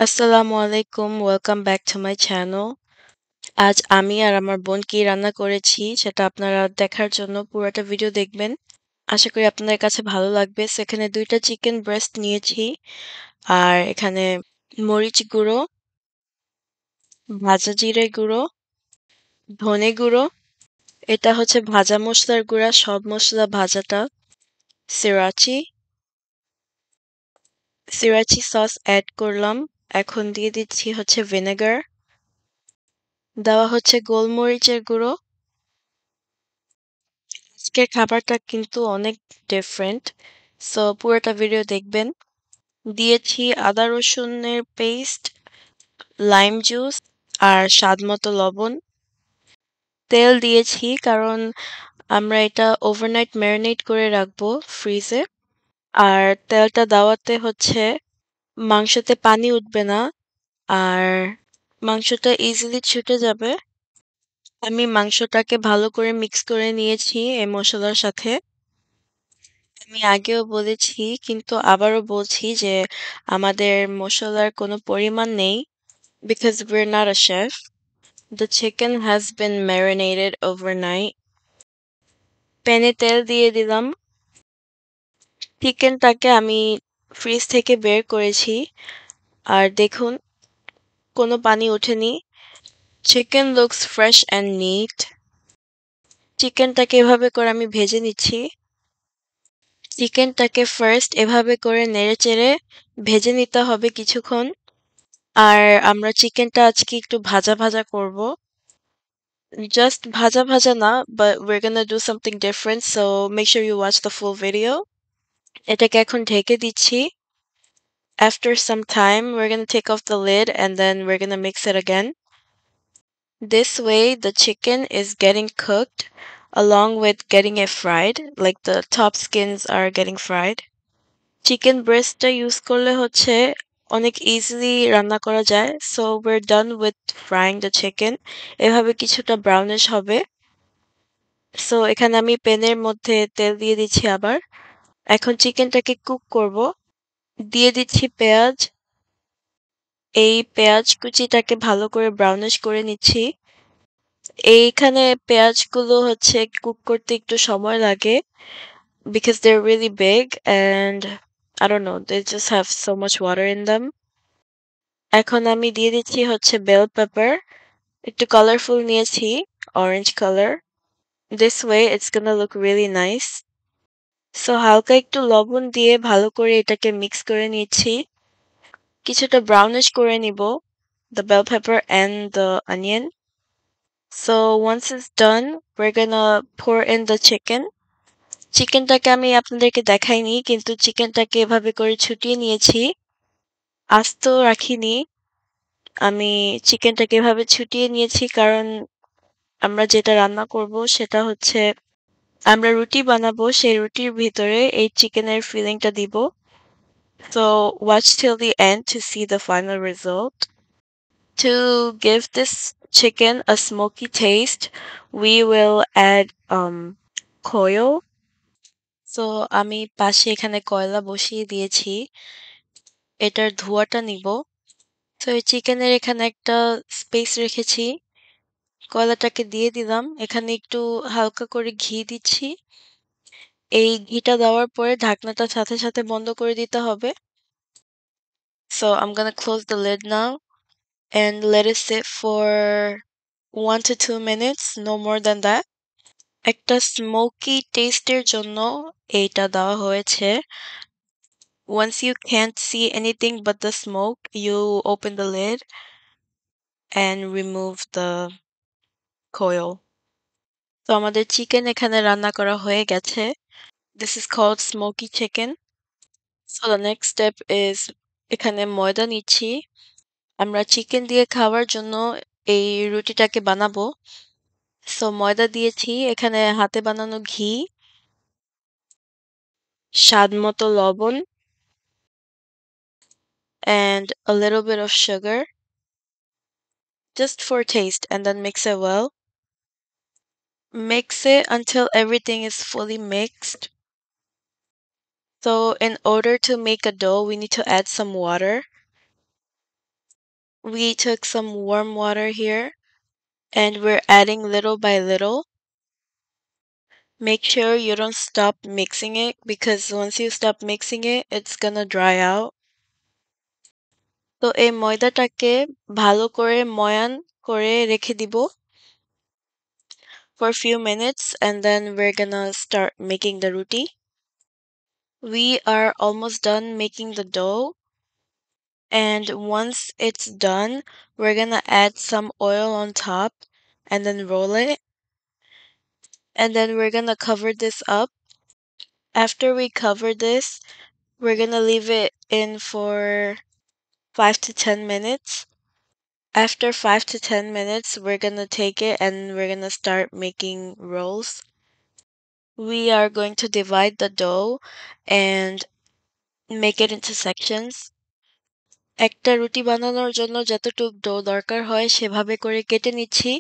আসসালামু আলাইকুম, welcome back to my channel. আজ আমি আর আমার বোন কি রান্না করেছি সেটা আপনারা দেখার জন্য পুরোটা ভিডিও দেখবেন। আশা করি আপনাদের কাছে ভালো লাগবে। সো এখানে ২টা চিকেন ব্রেস্ট নিয়েছি। আর এখানে মরিচ গুঁড়ো, ভাজা জিরে গুঁড়ো, ধনে গুঁড়ো, এটা হচ্ছে ভাজা মসলার গুঁড়া, সব মসলা ভাজাটা, সিরাচি, সিরাচি সস অ্যাড করলাম। এখন দিয়ে দিচ্ছি হচ্ছে ভিনেগার, দেওয়া হচ্ছে গোলমরিচের গুঁড়ো। আজকের খাবারটা কিন্তু অনেক ডিফারেন্ট। সো পুরোটা ভিডিও দেখবেন। দিয়েছি আদা রসুনের পেস্ট, লাইম জুস আর স্বাদমতো লবণ। তেল দিয়েছি কারণ আমরা এটা ওভারনাইট ম্যারিনেট করে রাখবো ফ্রিজে। আর তেলটা দেওয়াতে হচ্ছে মাংসতে পানি উঠবে না আর মাংসটা ইজিলি ছুটে যাবে। আমি মাংসটাকে ভালো করে মিক্স করে নিয়েছি এই মসলার সাথে। আমি আগেও বলেছি কিন্তু আবারও বলছি যে আমাদের মসলার কোনো পরিমাণ নেই because we're not a chef. The chicken has been marinated overnight. প্যানে তেল দিয়ে দিলাম। চিকেনটাকে আমি ফ্রিজ থেকে বের করেছি আর দেখুন কোনো পানি ওঠেনি। Chicken looks fresh and neat. চিকেনটাকে এভাবে করে আমি ভেজে নিচ্ছি। চিকেনটাকে ফার্স্ট এভাবে করে নেড়েচেড়ে ভেজে নিতে হবে কিছুক্ষণ। আর আমরা চিকেনটা আজকে একটু ভাজা ভাজা করব। জাস্ট ভাজা ভাজা না, but we're gonna do something different, so make sure you watch the full video. এটাকে এখন ঢেকে দিচ্ছি। After some time, we're gonna take off the lid and then we're gonna mix it again. This way, the chicken is getting cooked along with getting it fried, like the top skins are getting fried. Chicken ব্রেস্টটা use করলে হচ্ছে অনেক easily রান্না করা যায়। So we're done with frying the chicken. এভাবে কিছুটা brownish হবে। সো এখানে আমি প্যানের মধ্যে তেল দিয়ে দিচ্ছি আবার। এখন চিকেনটাকে কুক করব। দিয়ে দিচ্ছি পেঁয়াজ। এই পেঁয়াজ কুচিটাকে ভালো করে ব্রাউনিশ করে নিচ্ছি। এইখানে পেঁয়াজগুলো হচ্ছে কুক করতে একটু সময় লাগে because they're really big and I don't know, they just have so much water in them. এখন আমি দিয়ে দিচ্ছি হচ্ছে বেল পেপার। একটু কালারফুল নিয়েছি, orange colour. This way it's gonna look really nice. So হালকা একটু লবণ দিয়ে ভালো করে এটাকে মিক্স করে নিচ্ছি। কিছুটা ব্রাউনিশ করে নিব the bell pepper and the onion. So once it's done, we're gonna pour in the chicken. চিকেনটাকে আমি আপনাদেরকে দেখাইনি কিন্তু চিকেনটাকে এভাবে করে ছুটিয়ে নিয়েছি। আস্ত রাখিনি। আমি চিকেনটাকে এভাবে ছুটিয়ে নিয়েছি কারণ আমরা যেটা রান্না করব সেটা হচ্ছে আমরা রুটি বানাবো, সেই রুটির ভিতরে এই চিকেনের ফিলিংটা দিব। So watch till the end to see the final result. To give this chicken a smoky taste, we will add coil. So আমি পাশে এখানে কয়লা বসিয়ে দিয়েছি। এটার ধোঁয়াটা নিব। তো এই চিকেনের এখানে একটা স্পেস রেখেছি। কয়লাটাকে দিয়ে দিলাম। এখানে একটু হালকা করে ঘি দিচ্ছি। এই ঘিটা দেওয়ার পরে ঢাকনাটা সাথে সাথে বন্ধ করে দিতে হবে। So I'm gonna close the lid now and let it sit for 1 to 2 minutes, no more than that. একটা স্মোকি টেস্টের জন্য এইটা দেওয়া হয়েছে। Once you can't see anything but the smoke, you open the lid and remove the coil. তো আমাদের chicken এখানে রান্না করা হয়ে গেছে। This is called smoky chicken. So the next step is এখানে ময়দা নিচ্ছি। আমরা চিকেন দিয়ে খাওয়ার জন্য এই রুটিটাকে বানাবো। সো ময়দা দিয়েছি, এখানে হাতে বানানো ঘি, স্বাদমতো লবণ and a little bit of sugar just for taste and then mix it well. Mix it until everything is fully mixed. So in order to make a dough, we need to add some water. We took some warm water here and we're adding little by little. Make sure you don't stop mixing it because once you stop mixing it, it's gonna dry out. তো এই ময়দাটাকে ভালো করে ময়ান করে রেখে দিব for a few minutes and then we're gonna start making the roti. We are almost done making the dough and once it's done, we're gonna add some oil on top and then roll it and then we're gonna cover this up. After we cover this, we're gonna leave it in for 5 to 10 minutes. After 5 to 10 minutes, we're gonna take it and we're gonna start making rolls. We are going to divide the dough and make it into sections. একটা রুটি বানানোর জন্য যতটুক do দরকার হয় সেভাবে করে কেটে নিচ্ছি.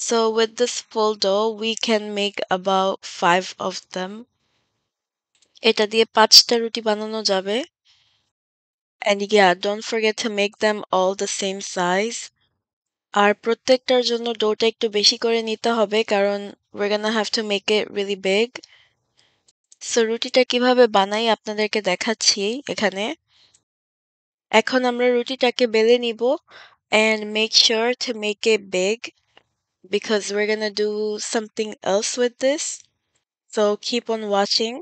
So with this full dough, we can make about 5 of them. এটা দিয়ে 5টা রুটি বানানো যাবে. And yeah, don't forget to make them all the same size. আর প্রত্যেকটার জন্য ডোটা একটু বেশি করে নিতে হবে কারণ we're gonna have to make it really big. So রুটিটা কিভাবে বানাই আপনাদেরকে দেখাচ্ছি এখানে. এখন আমরা রুটিটাকে বেলে নিব and make sure to make it big because we're gonna do something else with this. So keep on watching.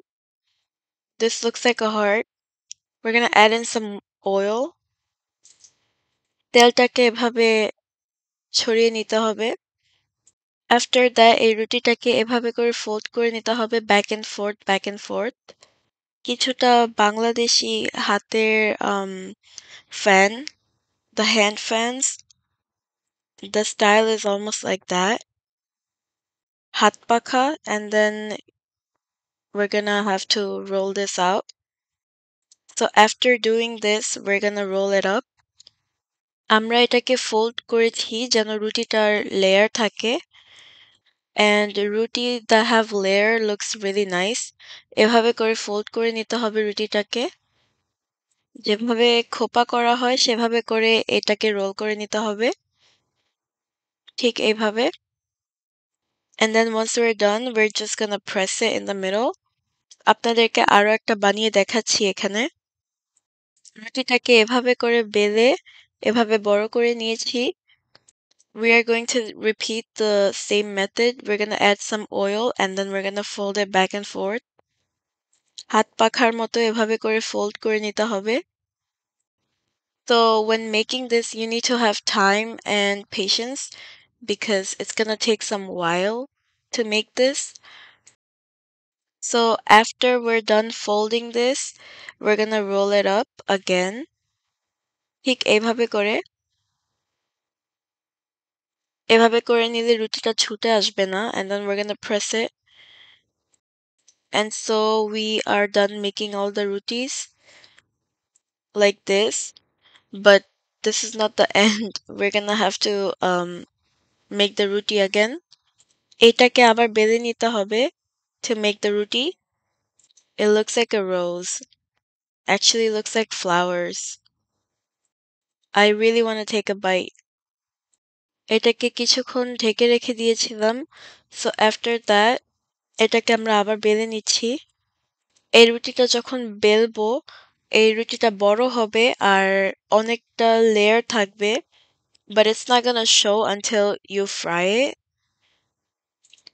This looks like a heart. We're gonna add in some oil. তেলটাকে এভাবে ছড়িয়ে নিতে হবে. After that এই রুটিটাকে এভাবে করে fold করে নিতে হবে back and forth. কিছুটা বাংলাদেশী হাতের fan, the hand fans. The style is almost like that. হাত পাখা and then we're gonna have to roll this out. So after doing this, we're gonna roll it up. আমরা এটাকে fold করেছি যেন রুটিটার layer থাকে. And রুটি that have layer looks really nice. এভাবে করে fold করে নিতে হবে রুটিটাকে. যেভাবে খোপা করা হয় সেভাবে করে এটাকে roll করে নিতে হবে. ঠিক এইভাবে. And then once we're done, we're just gonna press it in the middle. আপনাদেরকে আরো একটা বানিয়ে দেখাচ্ছি এখানে. রুটিটাকে এভাবে করে বেলে এভাবে বড় করে নিয়েছি. We are going to repeat the same method. We're going to add some oil and then we're going to fold it back and forth. হাত পাখার মতো এভাবে করে fold করে নিতে হবে. So when making this, you need to have time and patience because it's going to take some while to make this. So after we're done folding this, we're going to roll it up again. ঠিক এইভাবে করে এভাবে করে নিলে রুটিটা ছুটে আসবে না and then we're going to press it. And so we are done making all the rotis like this. But this is not the end. We're going to have to make the roti again. এটাকে আবার বেলে নিতে হবে to make the roti. It looks like a rose. Actually looks like flowers. I really want to take a bite. এটাকে কিছুক্ষণ ঢেকে রেখে দিয়েছিলাম. So after that, এটাকে আমরা আবার বেলে নিচ্ছি. এই রুটিটা যখন বেলবো, এই রুটিটা বড় হবে আর অনেকটা লেয়ার থাকবে. But it's not gonna show until you fry it.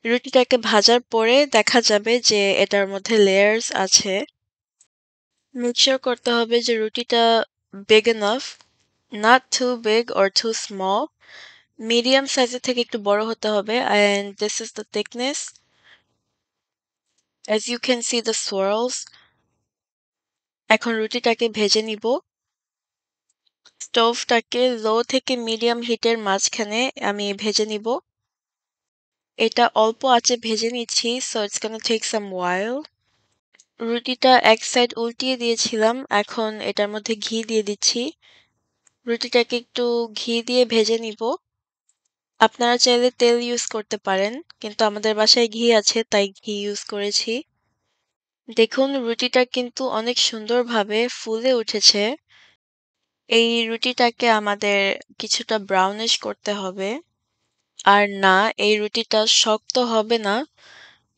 রুটিটাকে ভাজার পরে দেখা যাবে যে এটার মধ্যে লেয়ার্স আছে. Make sure করতে হবে যে রুটিটা big enough, not too big or too small. Medium সাইজের থেকে একটু বড় হতে হবে and this is the thickness. As you can see the swirls. এখন রুটিটাকে ভেজে নিব. স্টোভটাকে লো থেকে মিডিয়াম হিটের মাঝখানে আমি ভেজে নিব. এটা অল্প আঁচে ভেজে নিচ্ছি so it's gonna take some while. রুটিটা এক সাইড উল্টিয়ে দিয়েছিলাম এখন এটার মধ্যে ঘি দিয়ে দিচ্ছি. রুটিটাকে একটু ঘি দিয়ে ভেজে নিব. আপনারা চাইলে তেল ইউজ করতে পারেন কিন্তু আমাদের বাসায় ঘি আছে তাই ঘি ইউজ করেছি. দেখুন রুটিটা কিন্তু অনেক সুন্দরভাবে ফুলে উঠেছে. এই রুটিটাকে আমাদের কিছুটা ব্রাউনিশ করতে হবে। আর না, এই রুটিটা শক্ত হবে না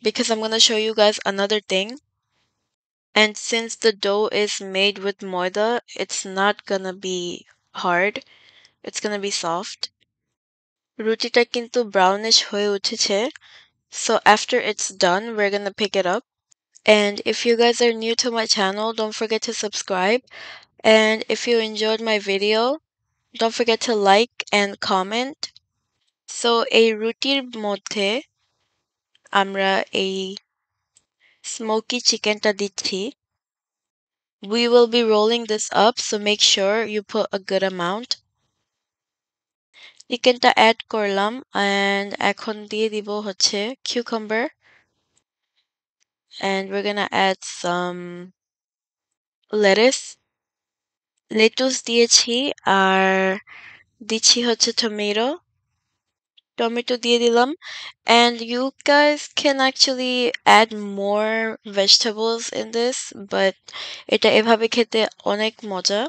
because I'm gonna show you guys another thing. And since the dough is made with moida, it's not gonna be hard. It's gonna be soft. রুটিটা কিন্তু brownish হয়ে উঠেছে. So after it's done, we're gonna pick it up. And if you guys are new to my channel, don't forget to subscribe. And if you enjoyed my video, don't forget to like and comment. So এই রুটির মধ্যে আমরা এই smoky চিকেনটা দিচ্ছি. We will be rolling this up, so make sure you put a good amount. চিকেনটা add করলাম and এখন দিয়ে দিব হচ্ছে cucumber and we're gonna add some lettuce. Lettuce দিয়েছি আর দিচ্ছি হচ্ছে টমেটো দিয়ে দিলাম and you guys can actually add more vegetables in this but এটা এভাবে খেতে অনেক মজা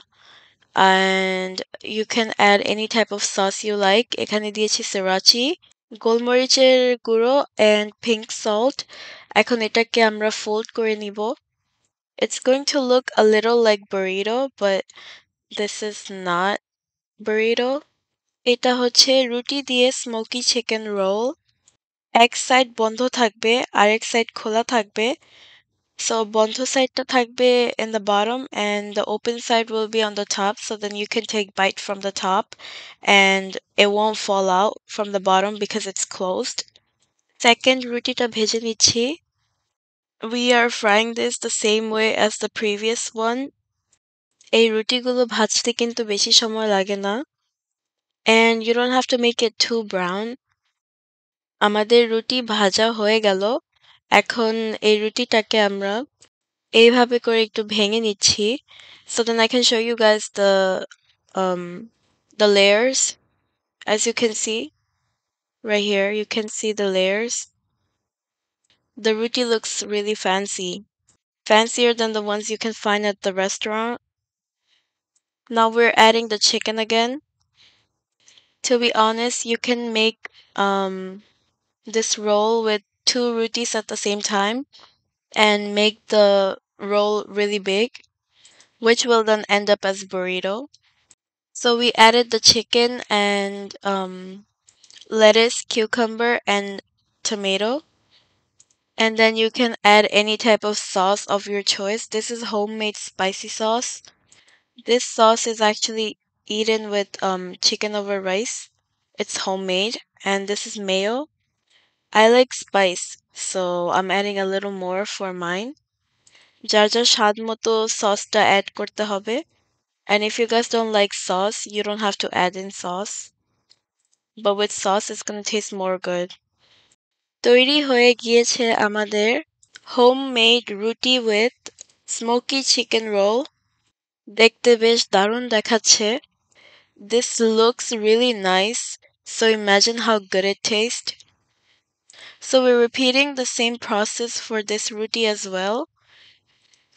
and you can add any type of sauce you like এখানে দিয়েছি sriracha গোলমরিচের গুঁড়ো and pink salt এখন এটাকে আমরা fold করে নিব it's going to look a little like burrito but this is not burrito এটা হচ্ছে রুটি দিয়ে স্মোকি চিকেন রোল এক সাইড বন্ধ থাকবে আরেক সাইড খোলা থাকবে so বন্ধ সাইডটা থাকবে in the bottom and the open side will be on the top so then you can take bite from the top and it won't fall out from the bottom because it's closed second রুটিটা ভেজে নিচ্ছি we are frying this the same way as the previous one এই রুটিগুলো ভাজতে কিন্তু বেশি সময় লাগে না and you don't have to make it too brown আমাদের রুটি ভাজা হয়ে গেল এখন এই রুটিটাকে আমরা এইভাবে করে একটু ভেঙে নিচ্ছি so then I can show you guys um the layers as you can see right here you can see the layers the roti looks really fancy fancier than the ones you can find at the restaurant now we're adding the chicken again to be honest you can make this roll with two rotis at the same time and make the roll really big which will then end up as burrito. So we added the chicken and lettuce, cucumber, and tomato. And then you can add any type of sauce of your choice. This is homemade spicy sauce. This sauce is actually eaten with chicken over rice. It's homemade. And this is mayo. I like spice, so I'm adding a little more for mine. যার যার স্বাদ মতো সসটা add করতে হবে. And if you guys don't like sauce, you don't have to add in sauce. But with sauce, it's gonna taste more good. তৈরি হয়ে গিয়েছে আমাদের homemade রুটি with smoky chicken roll. দেখতে বেশ দারুণ দেখাচ্ছে. This looks really nice. So imagine how good it tastes. So we're repeating the same process for this roti as well.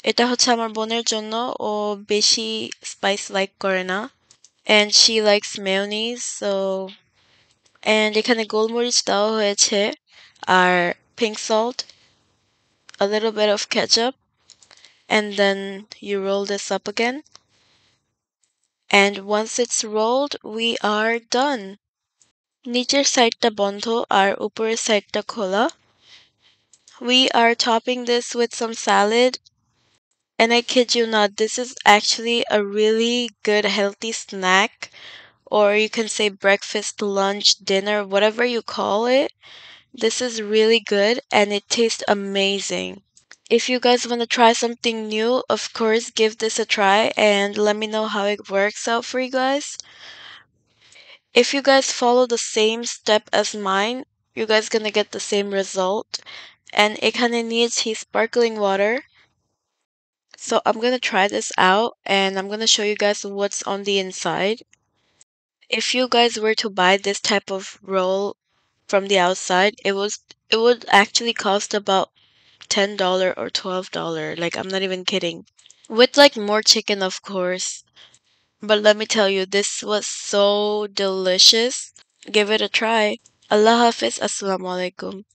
এটা হচ্ছে আমার বোনের জন্য ও বেশি স্পাইস লাইক করে না and she likes mayonnaise so and এখানে গোলমরিচ দেওয়া হয়েছে আর pink salt a little bit of ketchup and then you roll this up again and once it's rolled we are done নিচের সাইডটা বন্ধ আর উপরের সাইডটা খোলা we are topping this with some salad and I kid you not this is actually a really good healthy snack or you can say breakfast, lunch, dinner, whatever you call it. This is really good and it tastes amazing. If you guys want to try something new, of course, give this a try and let me know how it works out for you guys. If you guys follow the same step as mine, you guys gonna get the same result. And এখানে নিয়েছি sparkling water. So I'm gonna try this out and I'm gonna show you guys what's on the inside. If you guys were to buy this type of roll from the outside, it would actually cost about $10 or $12. Like I'm not even kidding. With like more chicken, of course. But let me tell you, this was so delicious. Give it a try. Allah Hafiz. Assalamu alaikum.